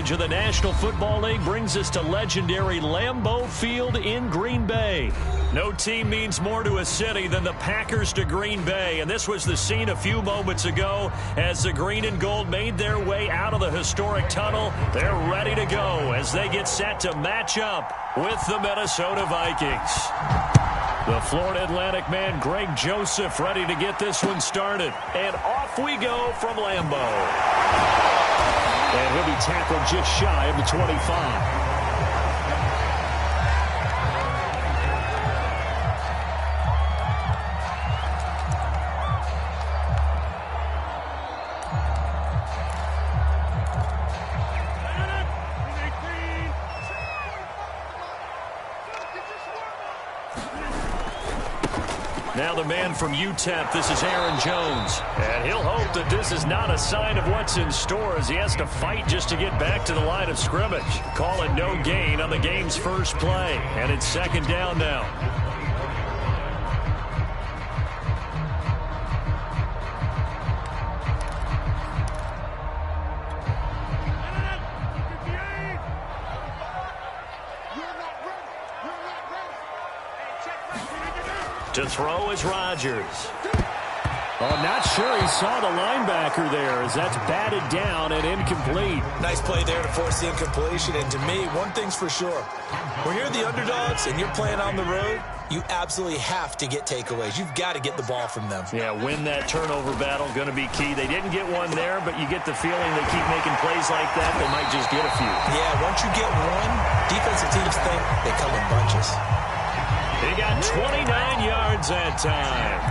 coverage of the National Football League brings us to legendary Lambeau Field in Green Bay. No team means more to a city than the Packers to Green Bay, and this was the scene a few moments ago as the green and gold made their way out of the historic tunnel. They're ready to go as they get set to match up with the Minnesota Vikings. The Florida Atlantic man, Greg Joseph, ready to get this one started. And off we go from Lambeau. And he'll be tackled just shy of the 25. Now the man from UTEP, this is Aaron Jones. And he'll hope that this is not a sign of what's in store as he has to fight just to get back to the line of scrimmage. Call it no gain on the game's first play. And it's second down now. To throw is Rodgers. Oh, I'm not sure he saw the linebacker there as that's batted down and incomplete. Nice play there to force the incompletion. And to me, one thing's for sure. When you're the underdogs and you're playing on the road, you absolutely have to get takeaways. You've got to get the ball from them. Yeah, win that turnover battle, going to be key. They didn't get one there, but you get the feeling they keep making plays like that, they might just get a few. Yeah, once you get one, defensive teams think they come in bunches. He got 29 yards that time.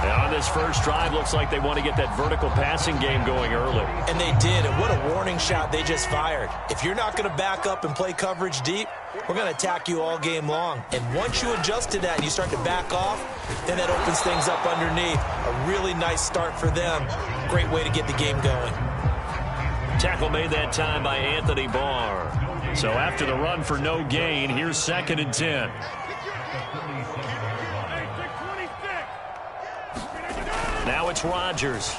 And on this first drive, looks like they want to get that vertical passing game going early. And they did, and what a warning shot they just fired. If you're not going to back up and play coverage deep, we're going to attack you all game long. And once you adjust to that and you start to back off, then that opens things up underneath. A really nice start for them. Great way to get the game going. Tackle made that time by Anthony Barr. So after the run for no gain, here's 2nd and 10. Now it's Rodgers.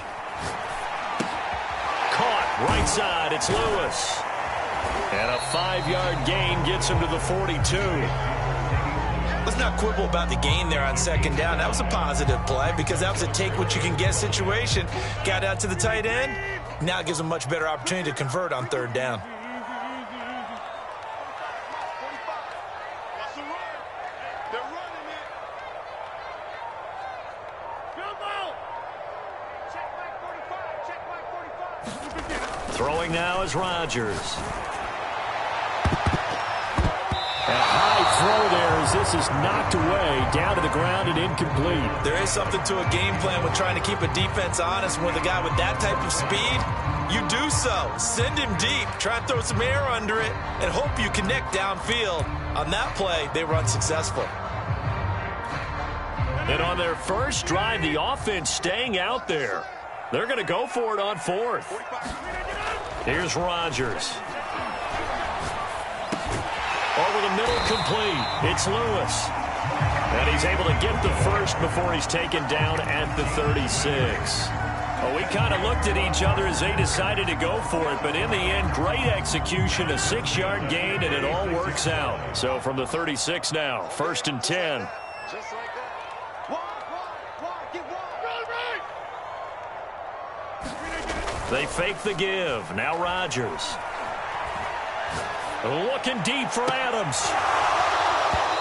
Caught right side. It's Lewis. And a 5-yard gain gets him to the 42. Let's not quibble about the gain there on 2nd down. That was a positive play because that was a take-what-you-can-get situation. Got out to the tight end. Now it gives them a much better opportunity to convert on 3rd down. Throwing now is Rodgers. A high throw there as this is knocked away, down to the ground and incomplete. There is something to a game plan with trying to keep a defense honest. With a guy with that type of speed, you do so. Send him deep, try and throw some air under it, and hope you connect downfield. On that play, they were unsuccessful. And on their first drive, the offense staying out there. They're going to go for it on 4th. Here's Rodgers. Over the middle, complete. It's Lewis. And he's able to get the first before he's taken down at the 36. Well, we kind of looked at each other as they decided to go for it, but in the end, great execution, a 6-yard gain, and it all works out. So from the 36 now, 1st and 10. Just like that. They fake the give. Now Rodgers. Looking deep for Adams.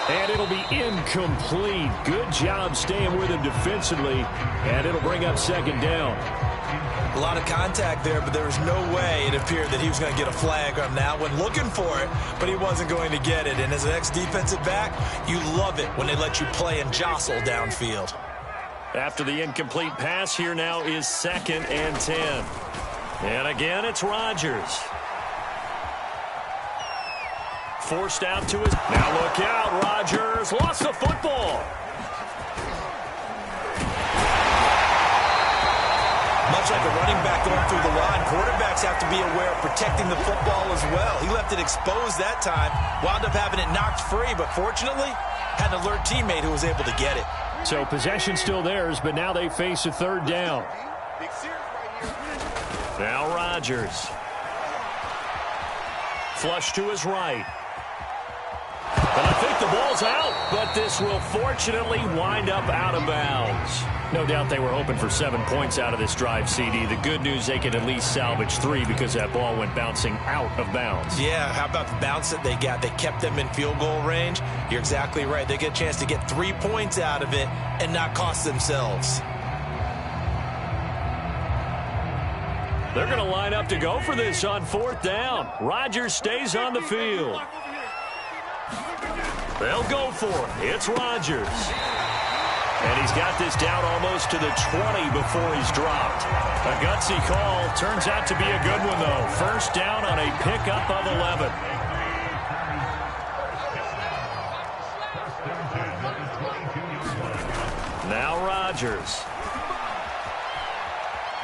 And it'll be incomplete. Good job staying with him defensively. And it'll bring up 2nd down. A lot of contact there, but there was no way it appeared that he was going to get a flag on that one. Looking for it, but he wasn't going to get it. And as an ex-defensive back, you love it when they let you play and jostle downfield. After the incomplete pass, here now is 2nd and 10. And again, it's Rodgers. Forced out to his... Now look out, Rodgers lost the football. Much like a running back going through the line, quarterbacks have to be aware of protecting the football as well. He left it exposed that time, wound up having it knocked free, but fortunately, had an alert teammate who was able to get it. So possession still theirs, but now they face a 3rd down. Now Rodgers. Flush to his right. And I think the ball's out, but this will fortunately wind up out of bounds. No doubt they were hoping for 7 points out of this drive, CD. The good news, they can at least salvage 3 because that ball went bouncing out of bounds. Yeah, how about the bounce that they got? They kept them in field goal range. You're exactly right. They get a chance to get 3 points out of it and not cost themselves. They're going to line up to go for this on 4th down. Rodgers stays on the field. They'll go for it. It's Rodgers. And he's got this down almost to the 20 before he's dropped. A gutsy call. Turns out to be a good one, though. First down on a pickup of 11. Now Rodgers.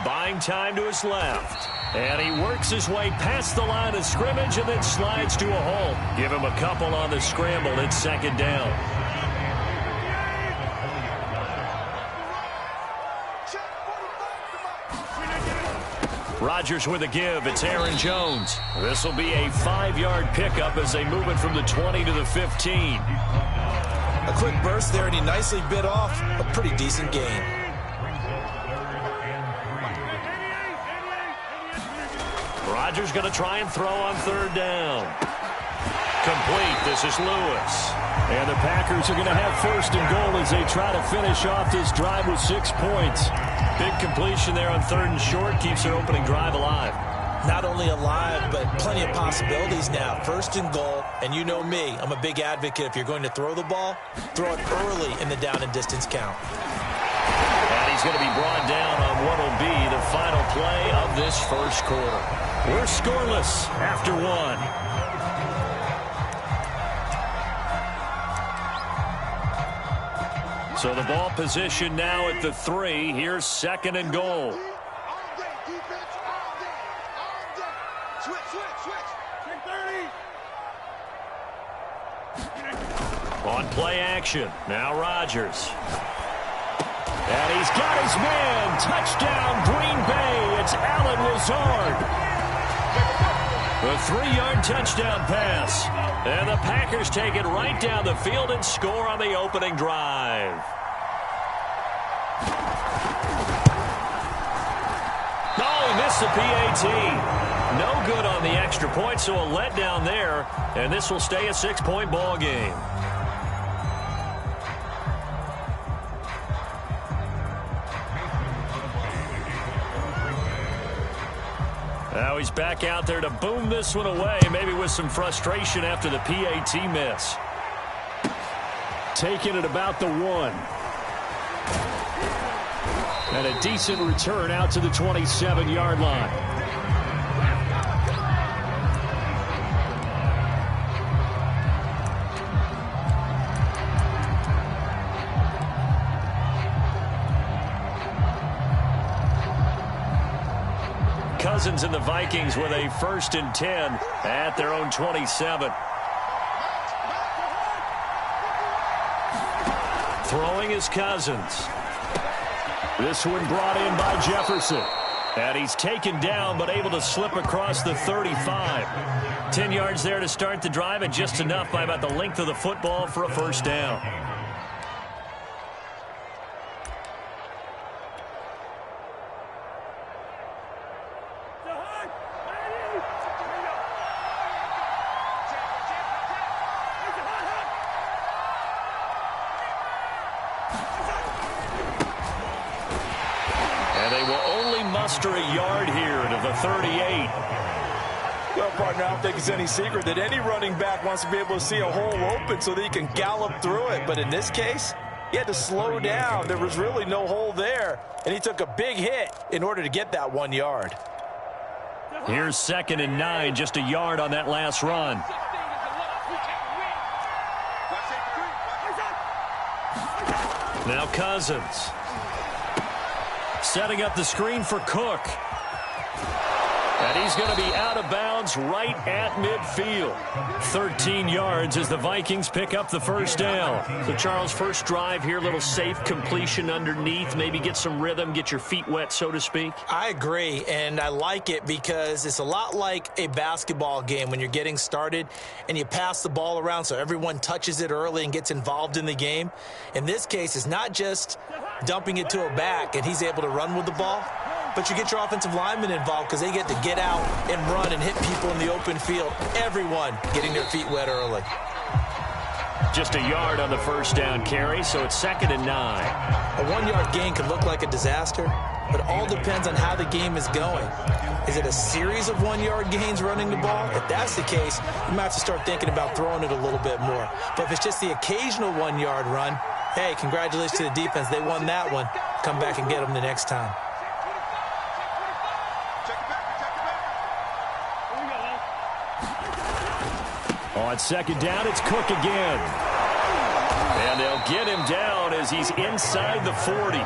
Buying time to his left. And he works his way past the line of scrimmage and then slides to a halt. Give him a couple on the scramble. It's 2nd down. Rodgers with a give. It's Aaron Jones. This will be a 5-yard pickup as they move it from the 20 to the 15. A quick burst there, and he nicely bit off a pretty decent gain. Rodgers going to try and throw on 3rd down. Complete. This is Lewis. And the Packers are going to have 1st and goal as they try to finish off this drive with 6 points. Big completion there on 3rd and short. Keeps their opening drive alive. Not only alive, but plenty of possibilities now. 1st and goal, and you know me. I'm a big advocate. If you're going to throw the ball, throw it early in the down and distance count. And he's going to be brought down on what will be the final play of this 1st quarter. We're scoreless after 1. So the ball position now at the 3. Here's 2nd and goal. On play action. Now Rodgers. And he's got his man. Touchdown, Green Bay. It's Allen Lazard. A 3-yard touchdown pass. And the Packers take it right down the field and score on the opening drive. Oh, he missed the PAT. No good on the extra point, so a letdown there. And this will stay a 6-point ball game. Now he's back out there to boom this one away, maybe with some frustration after the PAT miss. Taking it about the 1. And a decent return out to the 27-yard line. Cousins and the Vikings with a 1st and 10 at their own 27. Throwing is Cousins. This one brought in by Jefferson. And he's taken down but able to slip across the 35. 10 yards there to start the drive and just enough by about the length of the football for a 1st down. A yard here to the 38. Well, partner, I don't think it's any secret that any running back wants to be able to see a hole open so that he can gallop through it. But in this case, he had to slow down. There was really no hole there, and he took a big hit in order to get that 1 yard. Here's 2nd and 9, just a yard on that last run. Now Cousins. Setting up the screen for Cook. And he's going to be out of bounds right at midfield. 13 yards as the Vikings pick up the first down. So, Charles, first drive here, little safe completion underneath, maybe get some rhythm, get your feet wet, so to speak. I agree, and I like it because it's a lot like a basketball game when you're getting started and you pass the ball around so everyone touches it early and gets involved in the game. In this case, it's not just dumping it to a back and he's able to run with the ball, but you get your offensive linemen involved because they get to get out and run and hit people in the open field. Everyone getting their feet wet early. Just a yard on the first down carry, so it's 2nd and 9. A 1-yard gain can look like a disaster, but it all depends on how the game is going. Is it a series of 1-yard gains running the ball? If that's the case, you might have to start thinking about throwing it a little bit more. But if it's just the occasional 1-yard run, hey, congratulations to the defense. They won that one. Come back and get them the next time. On 2nd down, it's Cook again. And they'll get him down as he's inside the 40.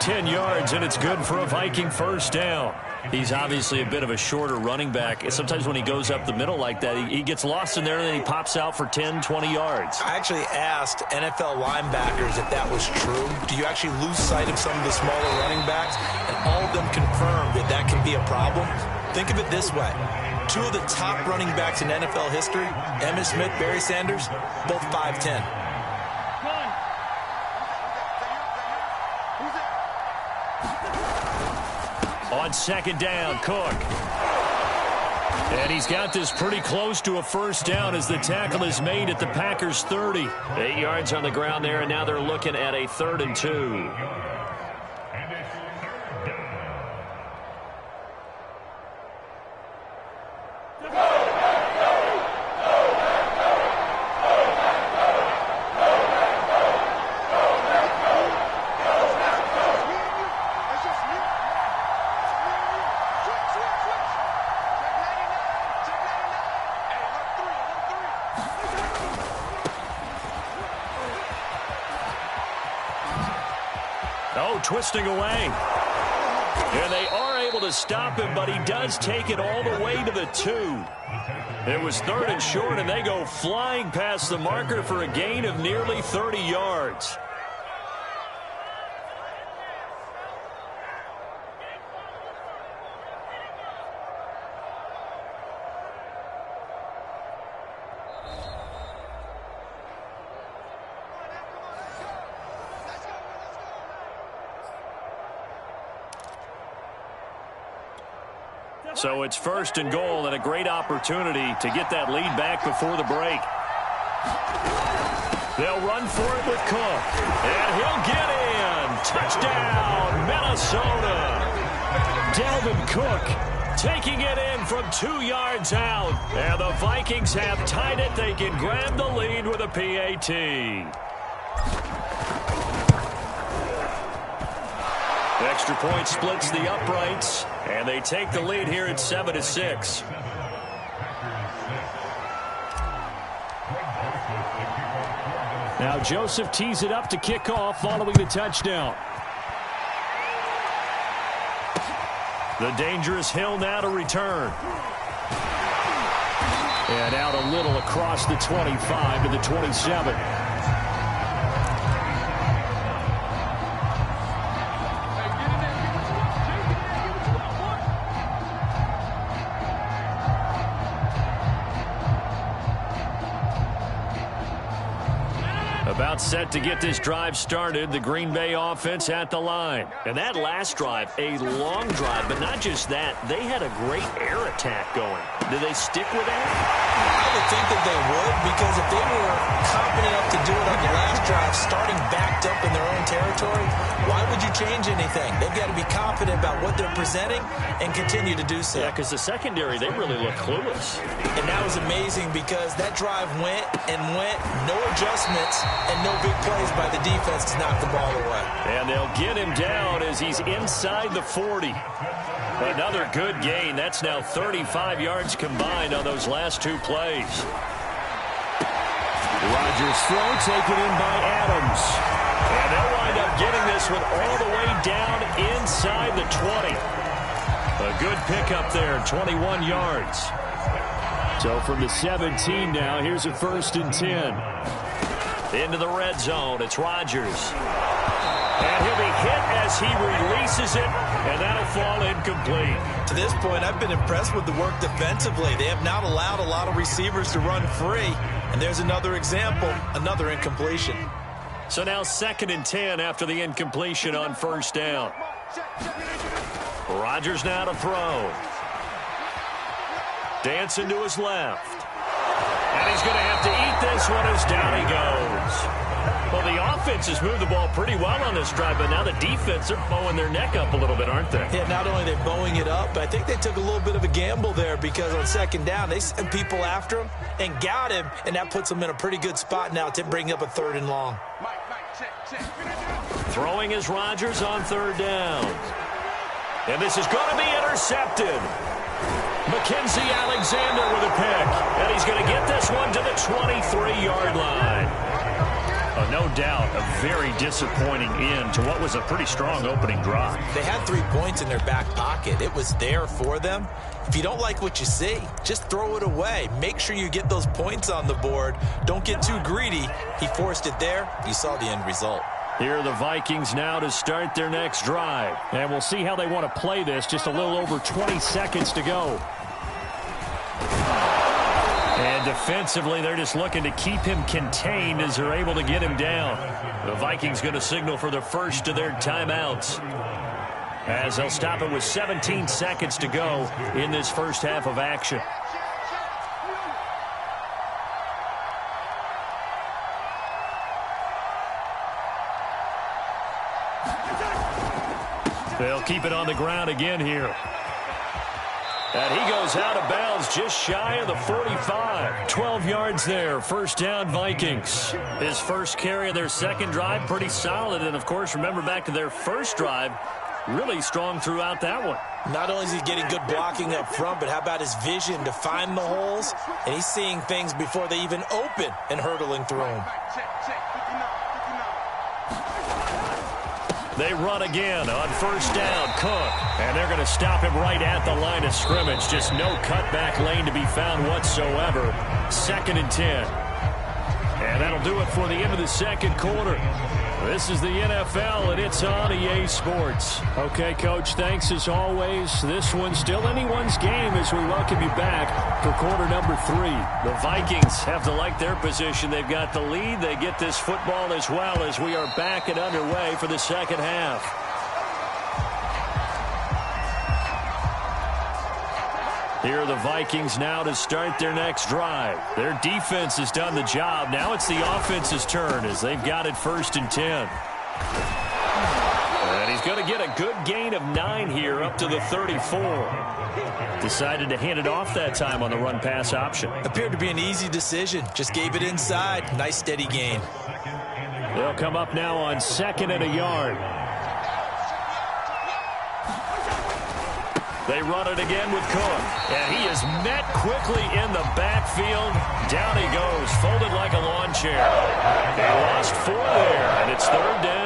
10 yards, and it's good for a Viking first down. He's obviously a bit of a shorter running back. Sometimes when he goes up the middle like that, he gets lost in there, and then he pops out for 10, 20 yards. I actually asked NFL linebackers if that was true. Do you actually lose sight of some of the smaller running backs? And all of them confirmed that that can be a problem. Think of it this way. 2 of the top running backs in NFL history, Emmitt Smith, Barry Sanders, both 5'10". On 2nd down, Cook. And he's got this pretty close to a first down as the tackle is made at the Packers' 30. 8 yards on the ground there, and now they're looking at a 3rd and 2. Twisting away. And they are able to stop him, but he does take it all the way to the 2. It was 3rd and short, and they go flying past the marker for a gain of nearly 30 yards. So it's 1st and goal and a great opportunity to get that lead back before the break. They'll run for it with Cook. And he'll get in. Touchdown, Minnesota. Dalvin Cook taking it in from 2 yards out. And the Vikings have tied it. They can grab the lead with a PAT. Extra point splits the uprights, and they take the lead here at 7-6. Now Joseph tees it up to kick off following the touchdown. The dangerous Hill now to return. And out a little across the 25 to the 27. About set to get this drive started. The Green Bay offense at the line. And that last drive, a long drive, but not just that. They had a great air attack going. Do they stick with that? I would think that they would, because if they were confident enough to do it on the last drive, starting backed up in their own territory, why would you change anything? They've got to be confident about what they're presenting and continue to do so. Yeah, because the secondary, they really look clueless. And that was amazing because that drive went and went, no adjustments, and no big plays by the defense to knock the ball away. And they'll get him down as he's inside the 40. Another good gain. That's now 35 yards combined on those last 2 plays. Rodgers' throw taken in by Adams. And they'll wind up getting this one all the way down inside the 20. A good pickup there, 21 yards. So from the 17 now, here's a 1st and 10. Into the red zone, it's Rodgers. And he'll be hit as he releases it, and that'll fall incomplete. To this point, I've been impressed with the work defensively. They have not allowed a lot of receivers to run free. And there's another example, another incompletion. So now 2nd and 10 after the incompletion on 1st down. Rodgers now to throw. Dancing to his left. And he's going to have to eat this one as down he goes. Well, the offense has moved the ball pretty well on this drive, but now the defense are bowing their neck up a little bit, aren't they? Yeah, not only are they bowing it up, but I think they took a little bit of a gamble there because on 2nd down, they sent people after him and got him, and that puts them in a pretty good spot now to bring up a 3rd and long. Throwing is Rodgers on 3rd down. And this is going to be intercepted. Mackenzie Alexander with a pick. And he's going to get this one to the 23-yard line. Oh, no doubt a very disappointing end to what was a pretty strong opening drive. They had 3 points in their back pocket. It was there for them. If you don't like what you see, just throw it away. Make sure you get those points on the board. Don't get too greedy. He forced it there. You saw the end result. Here are the Vikings now to start their next drive. And we'll see how they want to play this. Just a little over 20 seconds to go. And defensively, they're just looking to keep him contained as they're able to get him down. The Vikings going to signal for the first of their timeouts, as they'll stop it with 17 seconds to go in this first half of action. They'll keep it on the ground again here. And he goes out of bounds just shy of the 45. 12 yards there. 1st down, Vikings. His first carry of their 2nd drive, pretty solid. And, of course, remember back to their 1st drive, really strong throughout that one. Not only is he getting good blocking up front, but how about his vision to find the holes? And he's seeing things before they even open and hurdling through them. They run again on 1st down, Cook. And they're going to stop him right at the line of scrimmage. Just no cutback lane to be found whatsoever. 2nd and 10. And that'll do it for the end of the 2nd quarter. This is the NFL, and it's on EA Sports. Okay, Coach, thanks as always. This one's still anyone's game as we welcome you back for quarter number 3. The Vikings have to like their position. They've got the lead. They get this football as well as we are back and underway for the 2nd half. Here are the Vikings now to start their next drive. Their defense has done the job. Now it's the offense's turn as they've got it 1st and 10. And he's going to get a good gain of 9 here up to the 34. Decided to hand it off that time on the run-pass option. Appeared to be an easy decision. Just gave it inside. Nice steady gain. They'll come up now on 2nd and a yard. They run it again with Cook. And he is met quickly in the backfield. Down he goes, folded like a lawn chair. They lost 4 there, and it's 3rd down.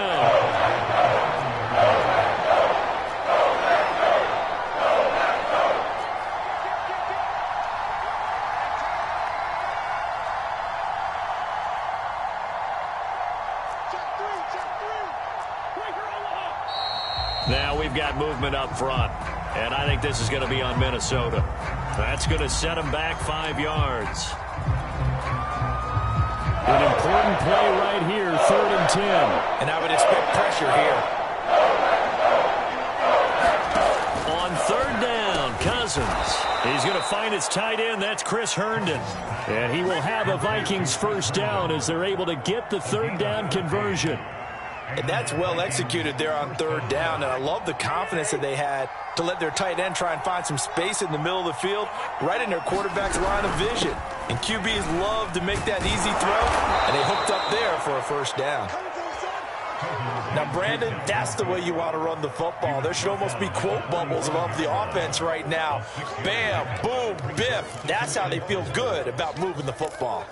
Now we've got movement up front. And I think this is going to be on Minnesota. That's going to set them back 5 yards. An important play right here, 3rd and 10. And I would expect pressure here. On 3rd down, Cousins. He's going to find his tight end. That's Chris Herndon. And he will have a Vikings 1st down as they're able to get the 3rd down conversion. And that's well executed there on 3rd down. And I love the confidence that they had to let their tight end try and find some space in the middle of the field, right in their quarterback's line of vision. And QBs love to make that easy throw, and they hooked up there for a 1st down. Now, Brandon, that's the way you want to run the football. There should almost be quote bubbles above the offense right now. Bam, boom, biff. That's how they feel good about moving the football.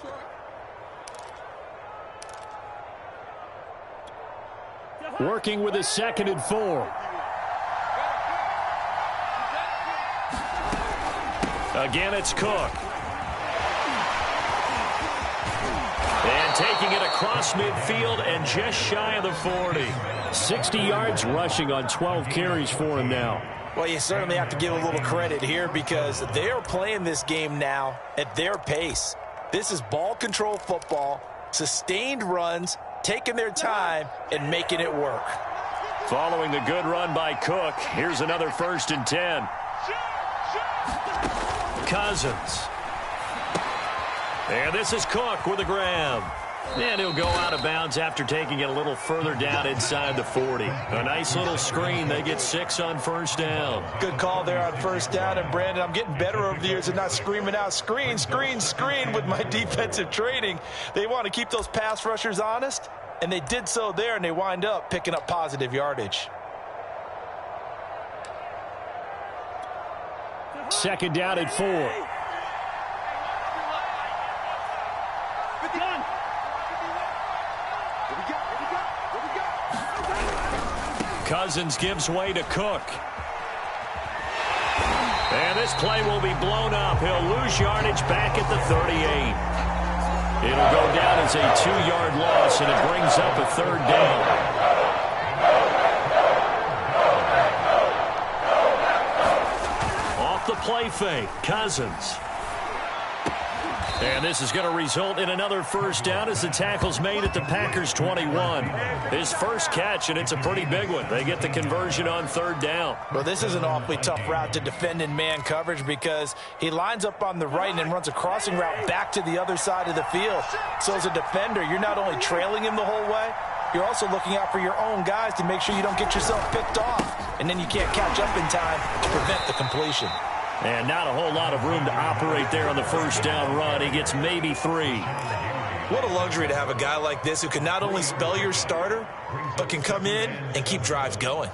Working with a 2nd and 4. Again, it's Cook. And taking it across midfield and just shy of the 40. 60 yards rushing on 12 carries for him now. Well, you certainly have to give a little credit here because they're playing this game now at their pace. This is ball control football, sustained runs, taking their time, and making it work. Following the good run by Cook, here's another 1st and 10. Cousins. And this is Cook with a grab. And he'll go out of bounds after taking it a little further down inside the 40. A nice little screen. They get 6 on 1st down. Good call there on 1st down. And, Brandon, I'm getting better over the years and not screaming out, screen, screen, screen with my defensive training. They want to keep those pass rushers honest, and they did so there, and they wind up picking up positive yardage. 2nd down at 4. Cousins gives way to Cook. And this play will be blown up. He'll lose yardage back at the 38. It'll go down as a 2-yard loss, and it brings up a 3rd down. Off the play fake, Cousins. And this is going to result in another 1st down as the tackle's made at the Packers' 21. His first catch, and it's a pretty big one. They get the conversion on 3rd down. Well, this is an awfully tough route to defend in man coverage because he lines up on the right and then runs a crossing route back to the other side of the field. So as a defender, you're not only trailing him the whole way, you're also looking out for your own guys to make sure you don't get yourself picked off. And then you can't catch up in time to prevent the completion. And not a whole lot of room to operate there on the 1st down run. He gets maybe 3. What a luxury to have a guy like this who can not only spell your starter, but can come in and keep drives going.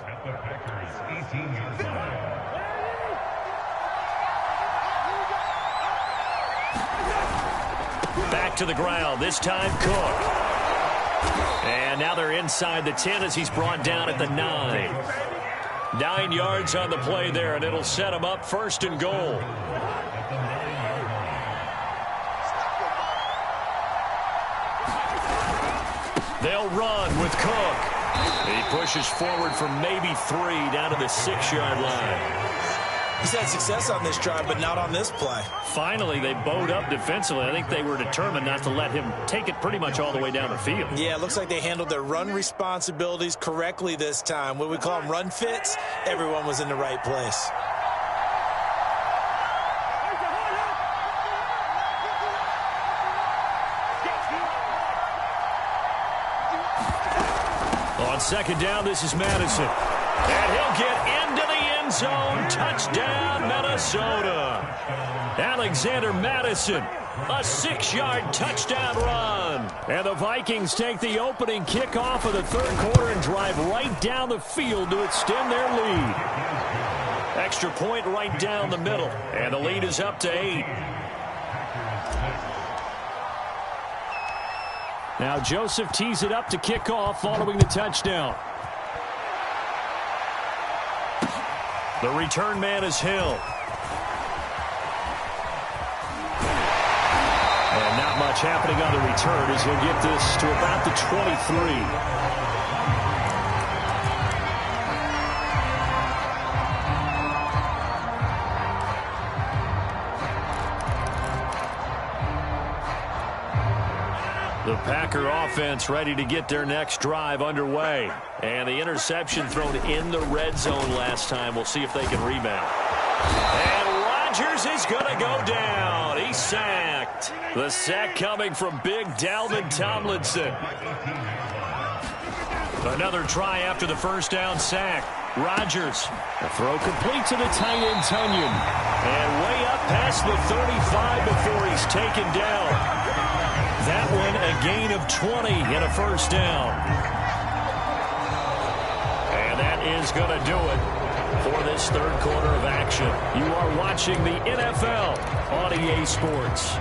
Back to the ground, this time Cook. And now they're inside the 10 as he's brought down at the 9. 9 yards on the play there, and it'll set him up 1st and goal. They'll run with Cook. He pushes forward for maybe 3 down to the 6-yard line. He's had success on this drive, but not on this play. Finally, they bowed up defensively. I think they were determined not to let him take it pretty much all the way down the field. Yeah, it looks like they handled their run responsibilities correctly this time. What we call them run fits, everyone was in the right place. On 2nd down, this is Madison. And he'll get into the end zone. Touchdown, Minnesota. Alexander Madison, a 6-yard touchdown run. And the Vikings take the opening kickoff of the 3rd quarter and drive right down the field to extend their lead. Extra point right down the middle. And the lead is up to 8. Now Joseph tees it up to kick off following the touchdown. The return man is Hill. And not much happening on the return as he'll get this to about the 23. The Packer offense ready to get their next drive underway. And the interception thrown in the red zone last time. We'll see if they can rebound. And Rodgers is going to go down. He's sacked. The sack coming from big Dalvin Tomlinson. Another try after the 1st down sack. Rodgers, the throw complete to the tight end Tunyon. And way up past the 35 before he's taken down. That one a gain of 20 and a 1st down. And that is going to do it for this 3rd quarter of action. You are watching the NFL on EA Sports.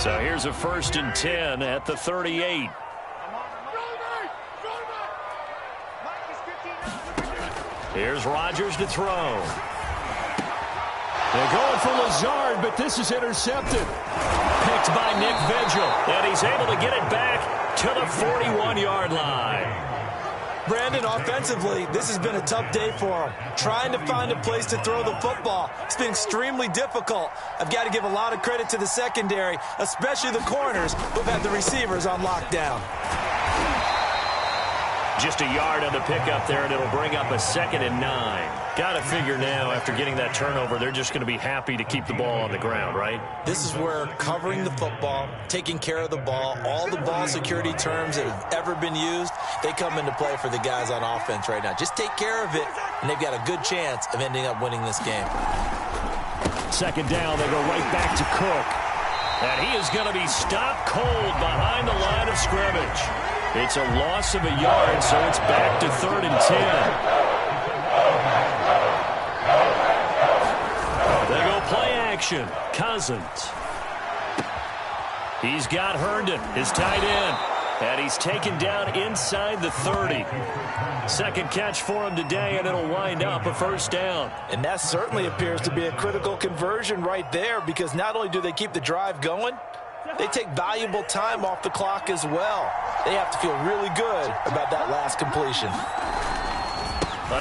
So here's a 1st and 10 at the 38. Here's Rodgers to throw. They're going for Lazard, but this is intercepted. Picked by Nick Vigil, and he's able to get it back to the 41-yard line. Brandon, offensively, this has been a tough day for him. Trying to find a place to throw the football. It's been extremely difficult. I've got to give a lot of credit to the secondary, especially the corners who've had the receivers on lockdown. Just a yard on the pickup there, and it'll bring up a 2nd and 9. Got to figure now, after getting that turnover, they're just going to be happy to keep the ball on the ground, right? This is where covering the football, taking care of the ball, all the ball security terms that have ever been used, they come into play for the guys on offense right now. Just take care of it, and they've got a good chance of ending up winning this game. 2nd down, they go right back to Cook. And he is going to be stopped cold behind the line of scrimmage. It's a loss of a yard, so it's back to 3rd and 10. They go play action. Cousins. He's got Herndon, his tight end. And he's taken down inside the 30. 2nd catch for him today, and it'll wind up a 1st down. And that certainly appears to be a critical conversion right there, because not only do they keep the drive going, they take valuable time off the clock as well. They have to feel really good about that last completion.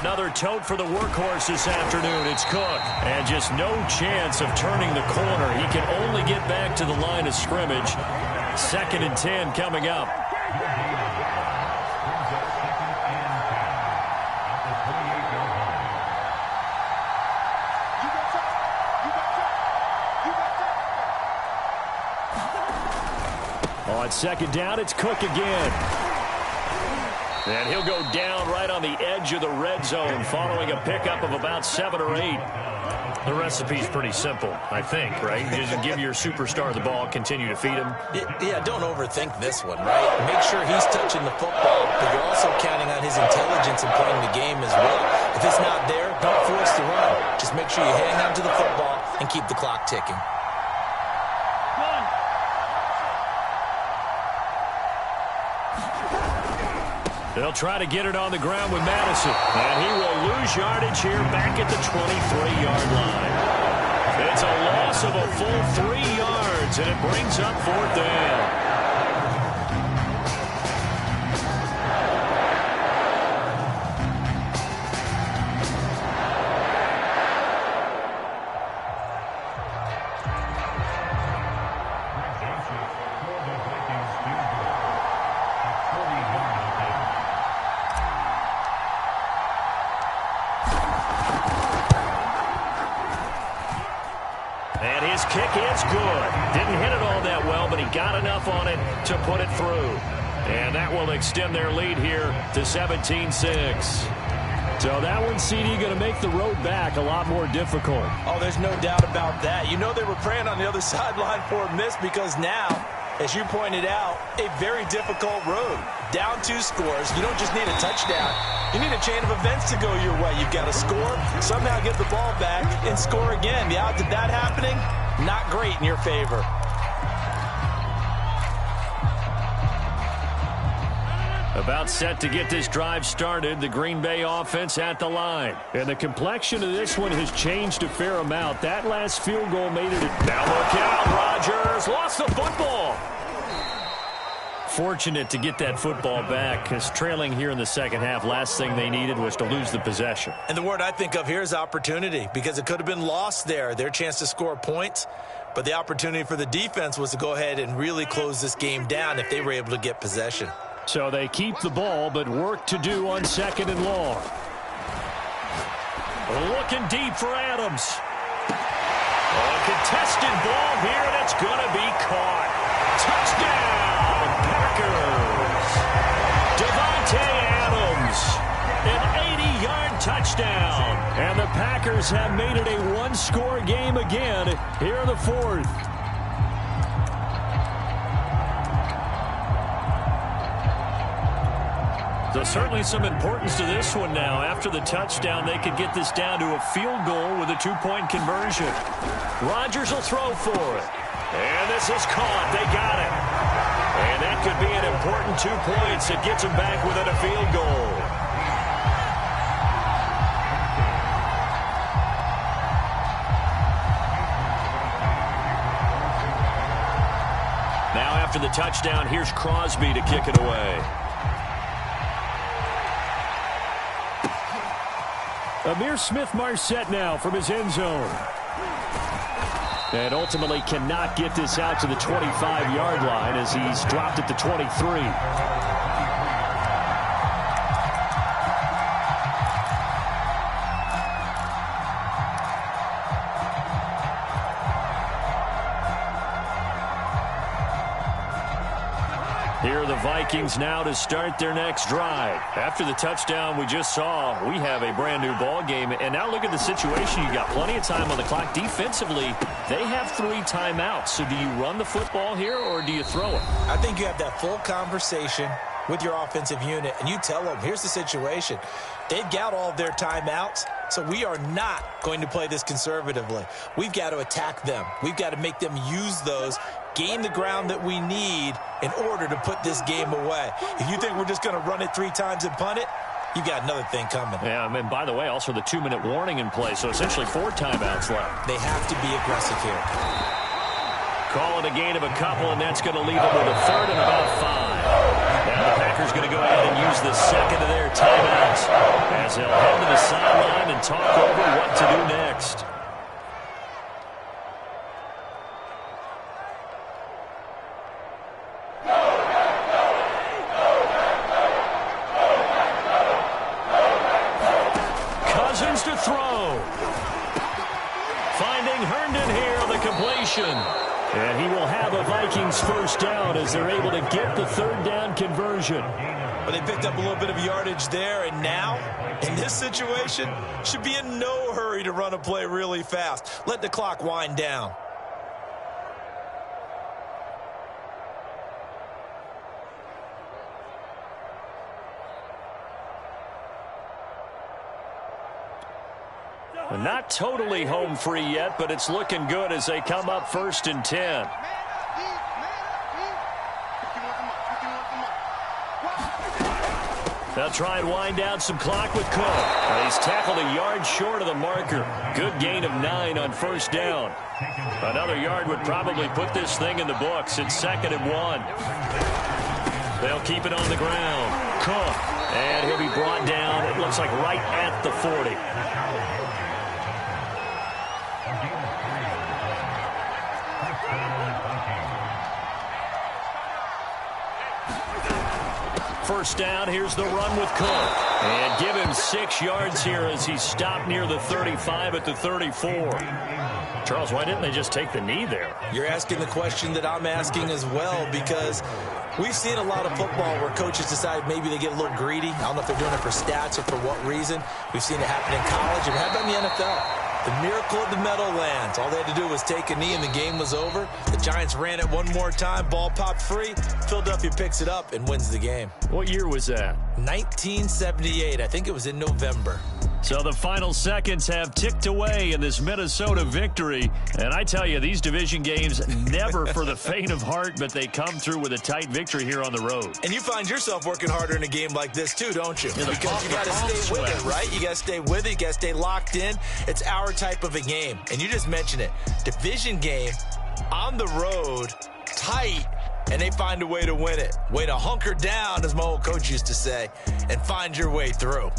Another tote for the workhorse this afternoon. It's Cook. And just no chance of turning the corner. He can only get back to the line of scrimmage. 2nd and 10 coming up. On 2nd down, it's Cook again. And he'll go down right on the edge of the red zone following a pickup of about 7 or 8. The recipe's pretty simple, I think, right? You just give your superstar the ball, continue to feed him. Yeah, don't overthink this one, right? Make sure he's touching the football, but you're also counting on his intelligence in playing the game as well. If it's not there, don't force the run. Just make sure you hang on to the football and keep the clock ticking. They'll try to get it on the ground with Madison. And he will lose yardage here back at the 23-yard line. It's a loss of a full 3 yards, and it brings up 4th down. And his kick is good. Didn't hit it all that well, but he got enough on it to put it through. And that will extend their lead here to 17-6. So that one, CD, going to make the road back a lot more difficult. Oh, there's no doubt about that. You know they were praying on the other sideline for a miss, because now, as you pointed out, a very difficult road. Down 2 scores. You don't just need a touchdown. You need a chain of events to go your way. You've got to score, somehow get the ball back, and score again. The odds of that happening, not great in your favor. About set to get this drive started, the Green Bay offense at the line. And the complexion of this one has changed a fair amount. That last field goal made it. Now look out, Rodgers lost the football. Fortunate to get that football back, because trailing here in the second half, last thing they needed was to lose the possession. And the word I think of here is opportunity, because it could have been lost there, their chance to score points. But the opportunity for the defense was to go ahead and really close this game down if they were able to get possession. So they keep the ball, but work to do on 2nd and long. Looking deep for Adams. A contested ball here, and it's going to be caught. Touchdown, Packers. Devontae Adams, an 80-yard touchdown. And the Packers have made it a one-score game again here in the 4th. So certainly some importance to this one now. After the touchdown, they could get this down to a field goal with a 2-point conversion. Rodgers will throw for it. And this is caught. They got it. And that could be an important 2 points. It gets them back within a field goal. the touchdown, here's Crosby to kick it away. Amir Smith-Marset now from his end zone. And ultimately cannot get this out to the 25-yard line as he's dropped at the 23. Here are the Vikings now to start their next drive. After the touchdown we just saw, we have a brand-new ball game. And now look at the situation. You got plenty of time on the clock. Defensively, they have 3 timeouts. So do you run the football here or do you throw it? I think you have that full conversation with your offensive unit, and you tell them, here's the situation. They've got all of their timeouts, so we are not going to play this conservatively. We've got to attack them. We've got to make them use those, gain the ground that we need in order to put this game away. If you think we're just going to run it 3 times and punt it, you got another thing coming. Yeah, and by the way, also the 2-minute warning in play, so essentially 4 timeouts left. They have to be aggressive here. Call it a gain of a couple, and that's going to leave them with a 3rd and about 5. Now the Packers going to go ahead and use the second of their timeouts as they'll head to the sideline and talk over what to do next. Cousins to throw. Finding Herndon here on the completion. And he will have a Vikings first down as they're able to get the 3rd down conversion. But they picked up a little bit of yardage there, and now, in this situation, should be in no hurry to run a play really fast. Let the clock wind down. Not totally home free yet, but it's looking good as they come up 1st and 10. They'll try and wind down some clock with Cook. He's tackled a yard short of the marker. Good gain of 9 on 1st down. Another yard would probably put this thing in the books. It's 2nd and 1. They'll keep it on the ground. Cook. And he'll be brought down, it looks like right at the 40. First down, here's the run with Cook. And give him 6 yards here as he's stopped near the 35 at the 34. Charles, why didn't they just take the knee there? You're asking the question that I'm asking as well, because we've seen a lot of football where coaches decide maybe they get a little greedy. I don't know if they're doing it for stats or for what reason. We've seen it happen in college, and it happened in the NFL. The miracle of the Meadowlands. All they had to do was take a knee and the game was over. The Giants ran it one more time. Ball popped free. Philadelphia picks it up and wins the game. What year was that? 1978. I think it was in November. So the final seconds have ticked away in this Minnesota victory. And I tell you, these division games never for the faint of heart, but they come through with a tight victory here on the road. And you find yourself working harder in a game like this too, don't you? Because you got to stay with it, right? You got to stay with it. You got to stay locked in. It's our type of a game. And you just mentioned it. Division game, on the road, tight, and they find a way to win it. Way to hunker down, as my old coach used to say, and find your way through.